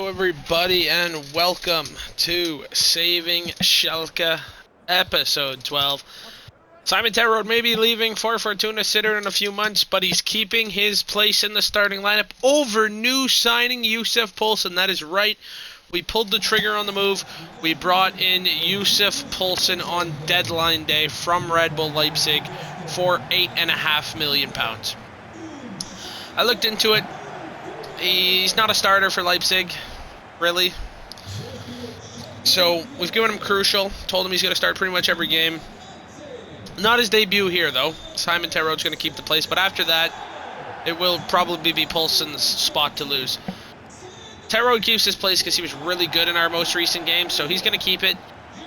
Hello everybody and welcome to Saving Schalke episode 12. Simon Terrode may be leaving for Fortuna Sittard in a few months, but he's keeping his place in the starting lineup over new signing Yussuf Poulsen. That is right. We pulled the trigger on the move. We brought in Yussuf Poulsen on deadline day from Red Bull Leipzig for £8.5 million. I looked into it. He's not a starter for Leipzig, really. So we've given him crucial. Told him he's going to start pretty much every game. Not his debut here, though. Simon Terrode's going to keep the place. But after that, it will probably be Poulsen's spot to lose. Terrode keeps his place because he was really good in our most recent game. So he's going to keep it.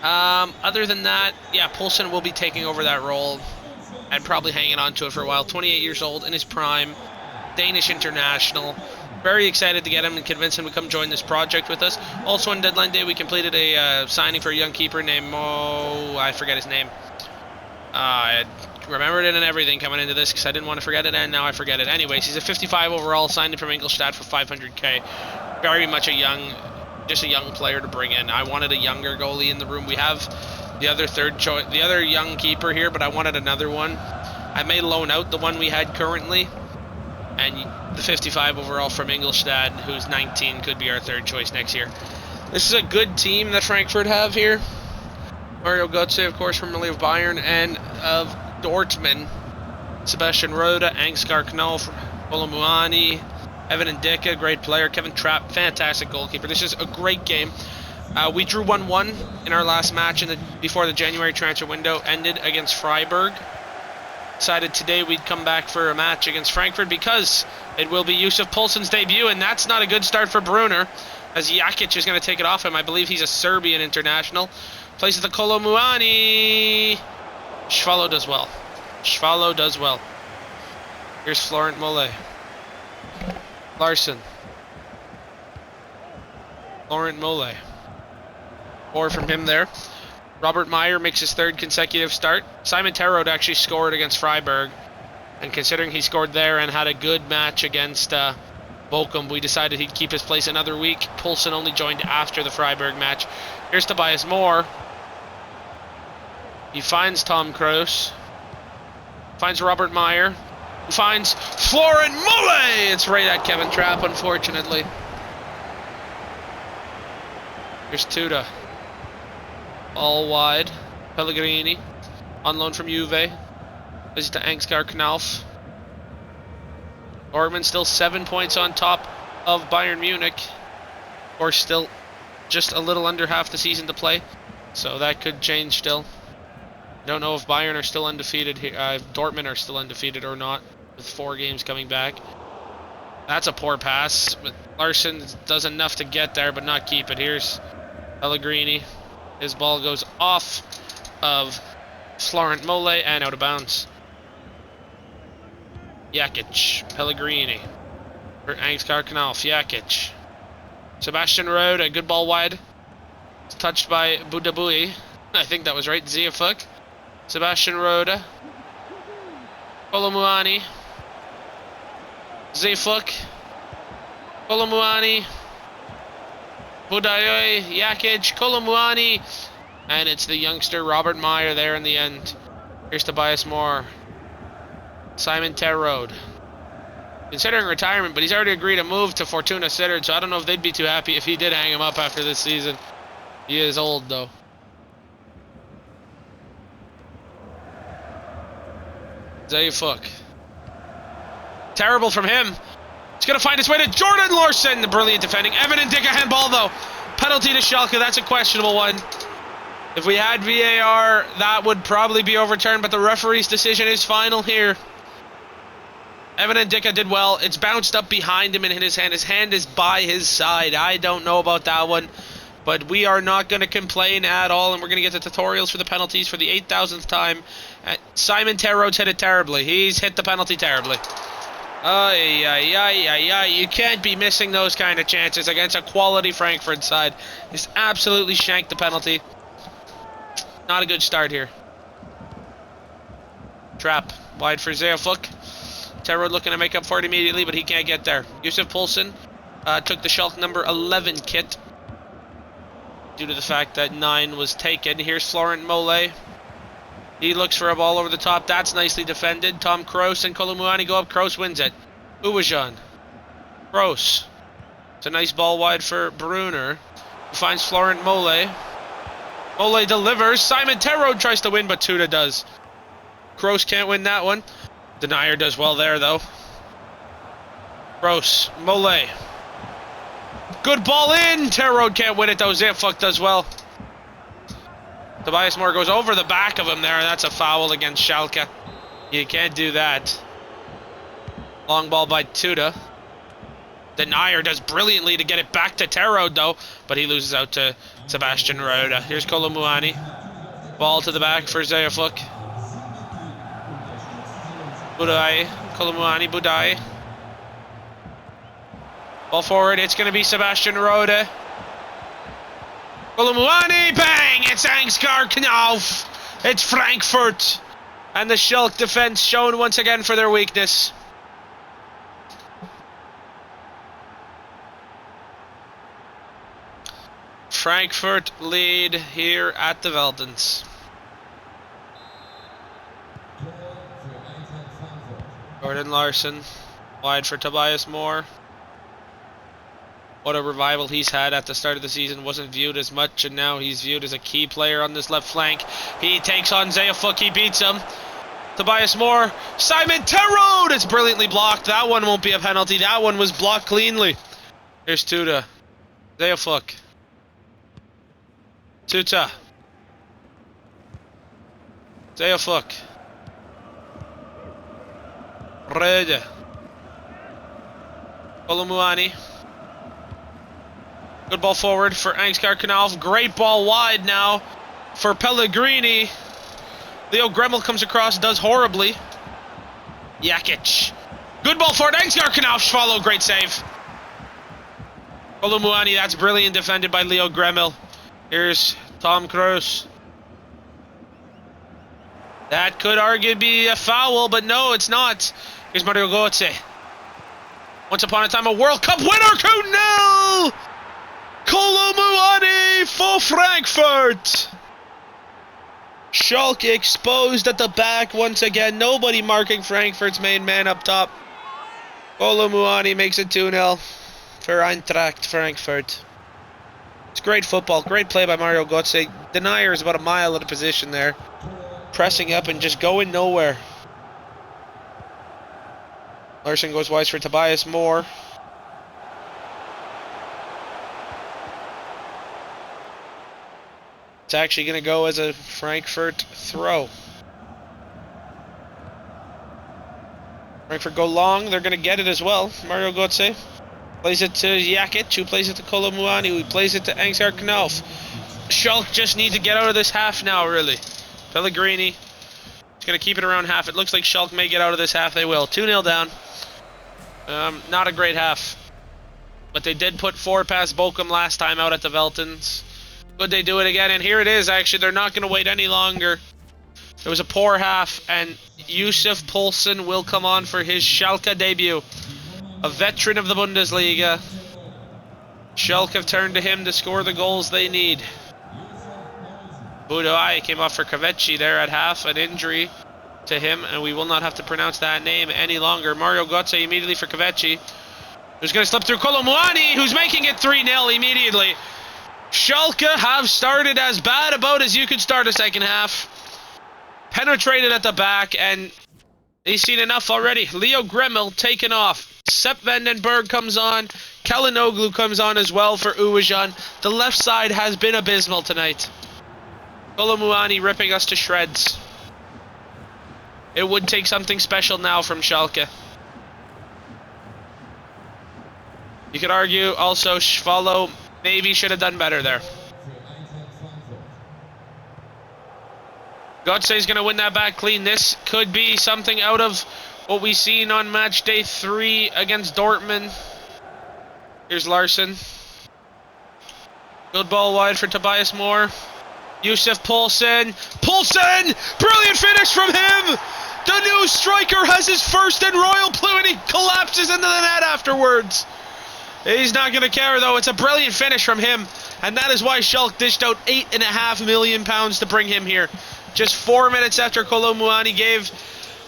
Other than that, yeah, Poulsen will be taking over that role. And probably hanging on to it for a while. 28 years old, in his prime. Danish international. Very excited to get him and convince him to come join this project with us. Also on deadline day, we completed a signing for a young keeper named I forget his name. I remembered it and everything coming into this because I didn't want to forget it, and now I forget it. Anyways, he's a 55 overall, signed in from Ingolstadt for 500k. Very much just a young player to bring in. I wanted a younger goalie in the room. We have the other young keeper here, but I wanted another one. I may loan out the one we had currently. And the 55 overall from Ingolstadt, who's 19, could be our third choice next year. This is a good team that Frankfurt have here. Mario Götze, of course, formerly of Bayern, and of Dortmund. Sebastian Rode, Ansgar Knopf, Olomuani, Evan Ndicka, great player. Kevin Trapp, fantastic goalkeeper. This is a great game. We drew 1-1 in our last match before the January transfer window ended against Freiburg. Decided today we'd come back for a match against Frankfurt because it will be Yussuf Poulsen's debut, and that's not a good start for Brunner, as Jakic is going to take it off him. I believe he's a Serbian international. Places the Kolomuani. Schwallow does well. Schwallow does well. Here's Florent Mole. Larson. Florent Mole. 4 from him there. Robert Meyer makes his third consecutive start. Simon Terrode actually scored against Freiburg. And considering he scored there and had a good match against Bochum, we decided he'd keep his place another week. Poulsen only joined after the Freiburg match. Here's Tobias Moore. He finds Tom Kroos. Finds Robert Meyer. He finds Florent Mole! It's right at Kevin Trapp, unfortunately. Here's Tuda. All wide. Pellegrini. On loan from Juve. This is to Ansgar Knopf. Dortmund still 7 points on top of Bayern Munich. Or still just a little under half the season to play. So that could change still. Don't know if Bayern are still undefeated here. Dortmund are still undefeated or not. With 4 games coming back. That's a poor pass. But Larson does enough to get there but not keep it. Here's Pellegrini. His ball goes off of Florent Mole and out of bounds. Jakic, Pellegrini, for Ansgar Knopf, Jakic. Sebastian Rode, a good ball wide. It's touched by Budabui. I think that was right, Ziafuk. Sebastian Rode. Kolomuani. Ziafuk. Kolomuani. Budayoy, Jakic, Kolomuani, and it's the youngster Robert Meyer there in the end. Here's Tobias Moore. Simon Terrode. Considering retirement, but he's already agreed to move to Fortuna Sittard, so I don't know if they'd be too happy if he did hang him up after this season. He is old, though. Zayfuk. Terrible from him. He's going to find his way to Jordan Larson. The brilliant defending. Evan Ndicka handball, though. Penalty to Schalke. That's a questionable one. If we had VAR, that would probably be overturned, but the referee's decision is final here. Evan Ndicka did well. It's bounced up behind him and hit his hand. His hand is by his side. I don't know about that one, but we are not going to complain at all, and we're going to get the tutorials for the penalties for the 8,000th time. Simon Terrode's hit it terribly. He's hit the penalty terribly. You can't be missing those kind of chances against a quality Frankfurt side. He's absolutely shanked the penalty. Not a good start here. Trapp, wide for Ziafuk. Terrode looking to make up for it immediately, but he can't get there. Yussuf Poulsen took the Schalke number 11 kit due to the fact that 9 was taken. Here's Florent Mole. He looks for a ball over the top. That's nicely defended. Tom Kroos and Kolumuani go up. Kroos wins it. Uwejan. Kroos. It's a nice ball wide for Brunner. He finds Florent Mole. Mole delivers. Simon Terode tries to win, but Tuta does. Kroos can't win that one. Denier does well there, though. Kroos. Mole. Good ball in. Terode can't win it, though. Zayfuk does well. Tobias Moore goes over the back of him there. That's a foul against Schalke. You can't do that. Long ball by Tuta. Denier does brilliantly to get it back to Terode, though, but he loses out to Sebastian Rode. Here's Kolumuani. Ball to the back for Zayfuk. Budai. Kolumuani. Budai. Ball forward. It's going to be Sebastian Rode. Kolumuani, bang! It's Ansgar Knauf. It's Frankfurt. And the Schalke defense shown once again for their weakness. Frankfurt lead here at the Veltins. Gordon Larson, wide for Tobias Moore. What a revival he's had at the start of the season. Wasn't viewed as much, and now he's viewed as a key player on this left flank. He takes on Zayfuk, he beats him. Tobias Moore, Simon Terode! It's brilliantly blocked. That one won't be a penalty. That one was blocked cleanly. Here's Tuta. Zayfuk. Tuta. Zayfuk. Rede. Kolumuani. Good ball forward for Ansgar Knauf. Great ball wide now for Pellegrini. Leo Gremmel comes across, does horribly. Jakic. Good ball forward. Ansgar Knauf follow. Great save. Kolumuani, that's brilliant defended by Leo Gremmel. Here's Tom Kroos. That could arguably be a foul, but no, it's not. Here's Mario Götze. Once upon a time, a World Cup winner, 2-0! Kolumuani for Frankfurt. Schalke exposed at the back once again. Nobody marking Frankfurt's main man up top. Kolumuani makes it 2-0 for Eintracht Frankfurt. It's great football. Great play by Mario Götze. Denier is about a mile out of position there. Pressing up and just going nowhere. Larson goes wide for Tobias Moore. It's actually going to go as a Frankfurt throw. Frankfurt go long. They're going to get it as well. Mario Götze plays it to Jakic, who plays it to Kolumuani, who plays it to Ansgar Knauf. Schalke just need to get out of this half now, really. Pellegrini is going to keep it around half. It looks like Schalke may get out of this half. They will. 2-0 down. Not a great half. But they did put 4 past Bochum last time out at the Veltins. Could they do it again? And here it is, actually. They're not going to wait any longer. It was a poor half, and Yusuf Poulsen will come on for his Schalke debut. A veteran of the Bundesliga. Schalke have turned to him to score the goals they need. Budai came off for Kavecci there at half, an injury to him, and we will not have to pronounce that name any longer. Mario Götze immediately for Kavecci, who's going to slip through Kolumuani, who's making it 3-0 immediately. Schalke have started as bad about as you could start a second half. Penetrated at the back, and he's seen enough already. Leo Gremmel taken off. Sepp Vandenberg comes on. Kalinoglu comes on as well for Uwejan. The left side has been abysmal tonight. Kolumuani ripping us to shreds. It would take something special now from Schalke. You could argue also Schwallow maybe should have done better there. Götze is going to win that back clean. This could be something out of what we've seen on match day 3 against Dortmund. Here's Larson. Good ball wide for Tobias Moore. Yusuf Poulsen. Poulsen! Brilliant finish from him! The new striker has his first in Royal Blue, and he collapses into the net afterwards. He's not going to care, though. It's a brilliant finish from him. And that is why Schalke dished out £8.5 million to bring him here. Just 4 minutes after Kolo Muani gave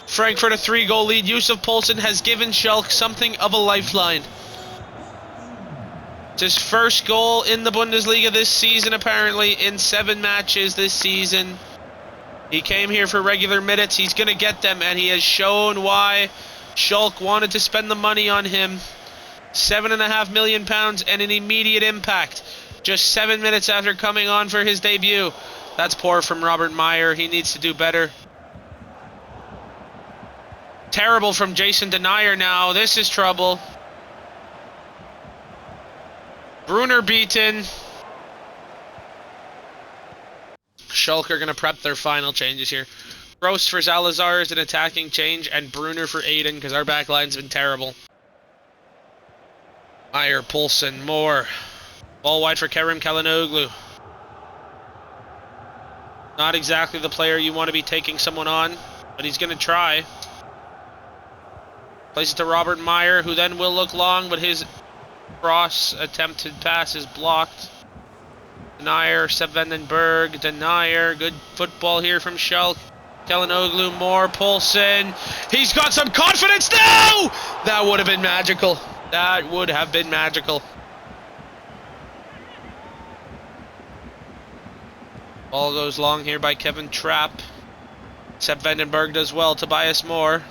Frankfurt a 3-goal lead, Yusuf Poulsen has given Schalke something of a lifeline. It's his first goal in the Bundesliga this season, apparently, in 7 matches this season. He came here for regular minutes. He's going to get them, and he has shown why Schalke wanted to spend the money on him. £7.5 million and an immediate impact. Just 7 minutes after coming on for his debut. That's poor from Robert Meyer. He needs to do better. Terrible from Jason Denayer now. This is trouble. Brunner beaten. Schalke are going to prep their final changes here. Gross for Zalazar is an attacking change, and Brunner for Aiden, because our back line's been terrible. Meyer, Poulsen, Moore. Ball wide for Kerem Kalinoglu. Not exactly the player you want to be taking someone on, but he's going to try. Plays it to Robert Meyer, who then will look long, but his cross attempted pass is blocked. Denayer, Sepp Vandenberg, Denayer. Good football here from Schalke. Kalinoglu, Moore, Poulsen. He's got some confidence now! That would have been magical. That would have been magical. Ball goes long here by Kevin Trapp. Sepp Vandenberg does well. Tobias Moore.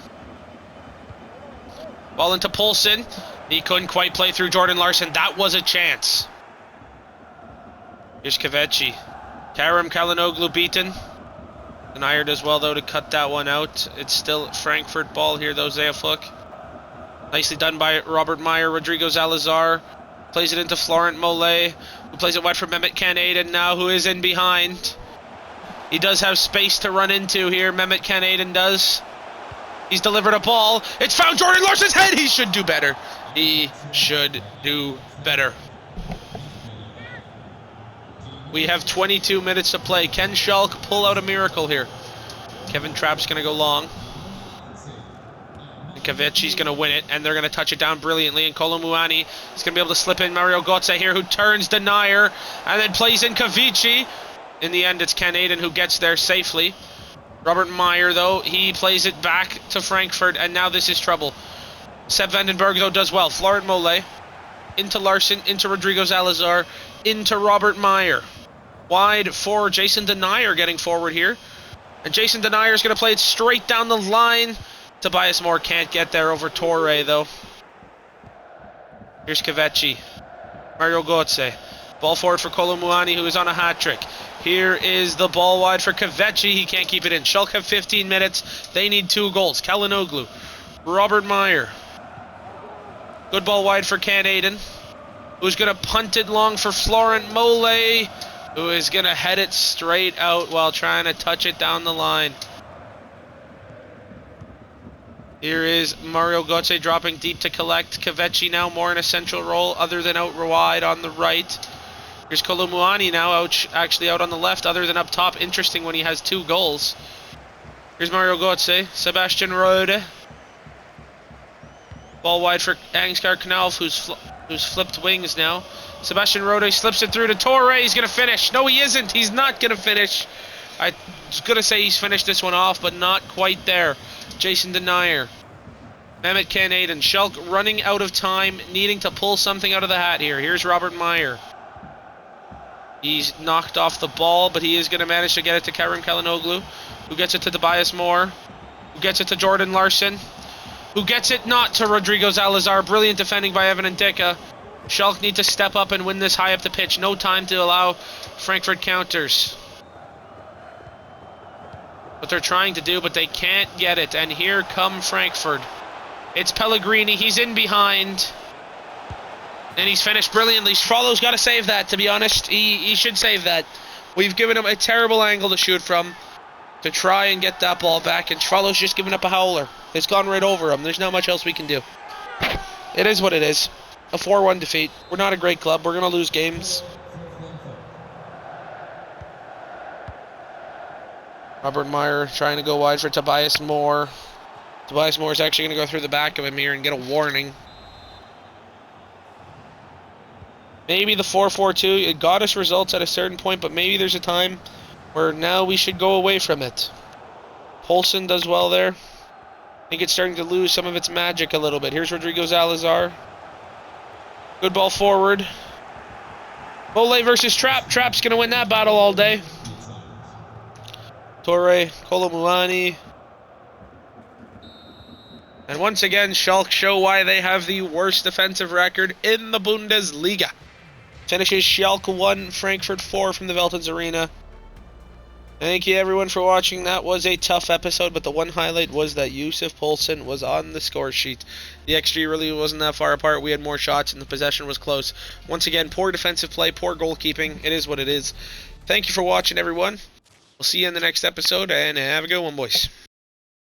Ball into Poulsen. He couldn't quite play through Jordan Larson. That was a chance. Here's Kvechi. Kerem Kalinoglu beaten. Denayer does well, though, to cut that one out. It's still Frankfurt ball here, though, Zeafuk. Nicely done by Robert Meyer. Rodrigo Zalazar plays it into Florent Mollet, who plays it wide for Mehmet Kanaden now, who is in behind. He does have space to run into here, Mehmet Kanaden does. He's delivered a ball. It's found Jordan Larson's head. He should do better. He should do better. We have 22 minutes to play. Can Schalke pull out a miracle here? Kevin Trapp's going to go long. Kavici's going to win it, and they're going to touch it down brilliantly. And Kolo Muani is going to be able to slip in Mario Götze here, who turns Denayer and then plays in Kavici. In the end, it's Ken Aiden who gets there safely. Robert Meyer, though, he plays it back to Frankfurt, and now this is trouble. Sepp Vandenberg, though, does well. Florent Mollet into Larson, into Rodrigo Zalazar, into Robert Meyer. Wide for Jason Denayer getting forward here. And Jason Denayer is going to play it straight down the line. Tobias Moore can't get there over Torre, though. Here's Kvechi. Mario Götze. Ball forward for Kolo Muani, who is on a hat-trick. Here is the ball wide for Kvechi. He can't keep it in. Schalke have 15 minutes. They need 2 goals. Kalinoglu. Robert Meyer. Good ball wide for Ken Aiden, who's going to punt it long for Florent Mollet, who is going to head it straight out while trying to touch it down the line. Here is Mario Götze dropping deep to collect. Kvechi now more in a central role other than out wide on the right. Here's Kolo Muani now actually out on the left other than up top. Interesting when he has 2 goals. Here's Mario Götze. Sebastian Rode. Ball wide for Ansgar Knauff, who's flipped wings now. Sebastian Rode slips it through to Torre. He's going to finish. No, he isn't. He's not going to finish. I was going to say he's finished this one off, but not quite there. Jason Denayer. Mehmet Ken Aiden. Schalke running out of time, needing to pull something out of the hat here. Here's Robert Meyer. He's knocked off the ball, but he is going to manage to get it to Kerem Kalinoglu, who gets it to Tobias Moore, who gets it to Jordan Larson, who gets it not to Rodrigo Zalazar. Brilliant defending by Evan Ndicka. Schalke need to step up and win this high up the pitch. No time to allow Frankfurt counters. What they're trying to do, but they can't get it. And here come Frankfurt. It's Pellegrini. He's in behind. And he's finished brilliantly. Swallow's got to save that, to be honest. He should save that. We've given him a terrible angle to shoot from to try and get that ball back. And Swallow's just given up a howler. It's gone right over him. There's not much else we can do. It is what it is. A 4-1 defeat. We're not a great club. We're going to lose games. Robert Meyer trying to go wide for Tobias Moore. Tobias Moore is actually going to go through the back of him here and get a warning. Maybe the 4-4-2, it got us results at a certain point, but maybe there's a time where now we should go away from it. Poulsen does well there. I think it's starting to lose some of its magic a little bit. Here's Rodrigo Salazar. Good ball forward. Ole versus Trapp. Trapp's going to win that battle all day. Torre, Kolomuani. And once again, Schalke show why they have the worst defensive record in the Bundesliga. Finishes Schalke 1, Frankfurt 4 from the Veltins Arena. Thank you everyone for watching. That was a tough episode, but the one highlight was that Yusuf Poulsen was on the score sheet. The XG really wasn't that far apart. We had more shots and the possession was close. Once again, poor defensive play, poor goalkeeping. It is what it is. Thank you for watching, everyone. We'll see you in the next episode, and have a good one, boys.